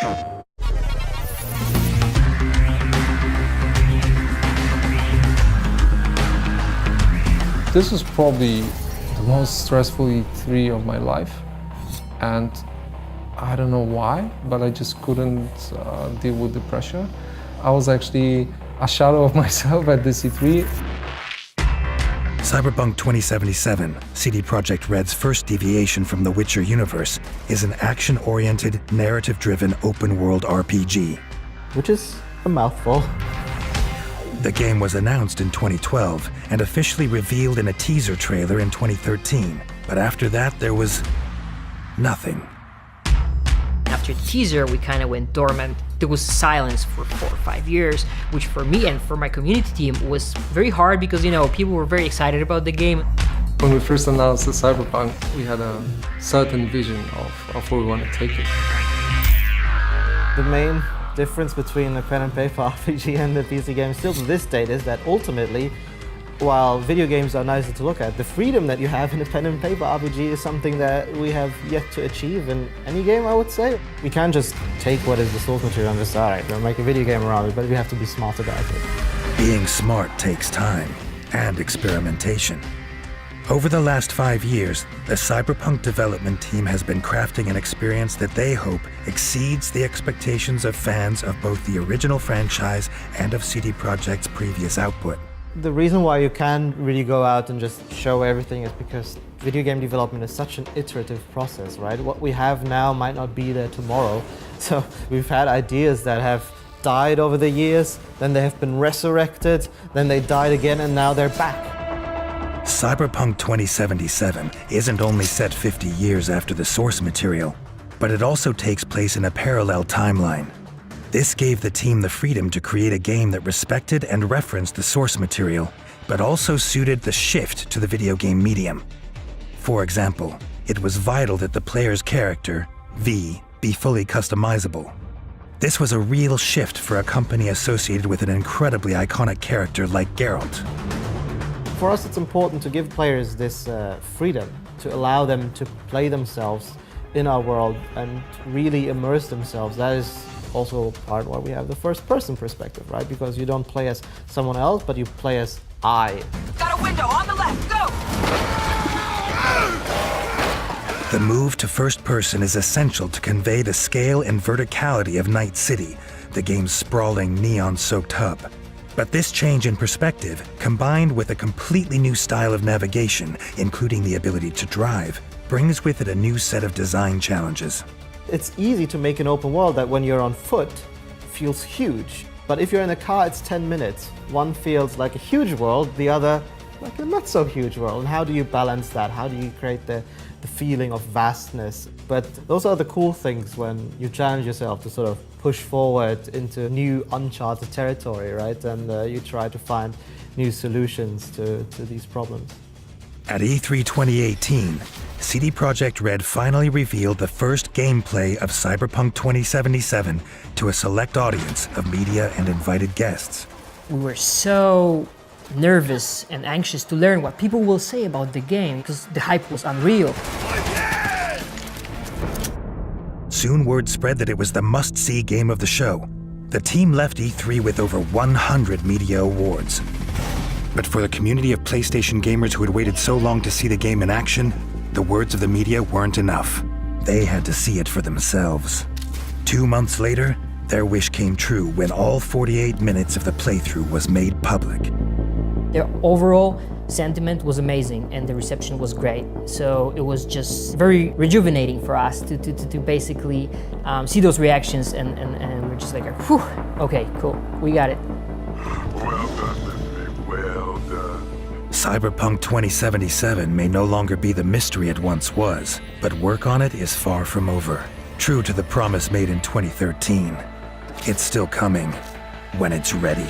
This was probably the most stressful E3 of my life, and I don't know why, but I just couldn't deal with the pressure. I was actually a shadow of myself at this E3. Cyberpunk 2077, CD Projekt Red's first deviation from the Witcher universe, is an action-oriented, narrative-driven open-world RPG. Which is a mouthful. The game was announced in 2012 and officially revealed in a teaser trailer in 2013. But after that, there was nothing. After the teaser, we kind of went dormant. There was silence for 4 or 5 years, which for me and for my community team was very hard because, people were very excited about the game. When we first announced the Cyberpunk, we had a certain vision of where we want to take it. The main difference between a pen and paper RPG and the PC game still to this date is that ultimately, while video games are nicer to look at, the freedom that you have in a pen and paper RPG is something that we have yet to achieve in any game, I would say. We can't just take what is the source material and just, all right, we'll make a video game around it, but we have to be smart about it. Being smart takes time and experimentation. Over the last 5 years, the Cyberpunk development team has been crafting an experience that they hope exceeds the expectations of fans of both the original franchise and of CD Projekt's previous output. The reason why you can't really go out and just show everything is because video game development is such an iterative process, right? What we have now might not be there tomorrow. So we've had ideas that have died over the years, then they have been resurrected, then they died again, and now they're back. Cyberpunk 2077 isn't only set 50 years after the source material, but it also takes place in a parallel timeline. This gave the team the freedom to create a game that respected and referenced the source material, but also suited the shift to the video game medium. For example, it was vital that the player's character, V, be fully customizable. This was a real shift for a company associated with an incredibly iconic character like Geralt. For us, it's important to give players this freedom, to allow them to play themselves in our world and really immerse themselves. That is also part why we have the first-person perspective, right? Because you don't play as someone else, but you play as I. Got a window on the left, go! The move to first person is essential to convey the scale and verticality of Night City, the game's sprawling, neon-soaked hub. But this change in perspective, combined with a completely new style of navigation, including the ability to drive, brings with it a new set of design challenges. It's easy to make an open world that when you're on foot feels huge. But if you're in a car, it's 10 minutes. One feels like a huge world, the other like a not so huge world. And how do you balance that? How do you create the feeling of vastness? But those are the cool things when you challenge yourself to sort of push forward into new uncharted territory, right? And you try to find new solutions to these problems. At E3 2018, CD Projekt Red finally revealed the first gameplay of Cyberpunk 2077 to a select audience of media and invited guests. We were so nervous and anxious to learn what people will say about the game because the hype was unreal. Soon word spread that it was the must-see game of the show. The team left E3 with over 100 media awards. But for the community of PlayStation gamers who had waited so long to see the game in action, the words of the media weren't enough. They had to see it for themselves. 2 months later, their wish came true when all 48 minutes of the playthrough was made public. The overall sentiment was amazing and the reception was great. So it was just very rejuvenating for us to basically see those reactions and we're just like, whew, okay, cool, we got it. Well done, Lindsay, well done. Cyberpunk 2077 may no longer be the mystery it once was, but work on it is far from over. True to the promise made in 2013, it's still coming when it's ready.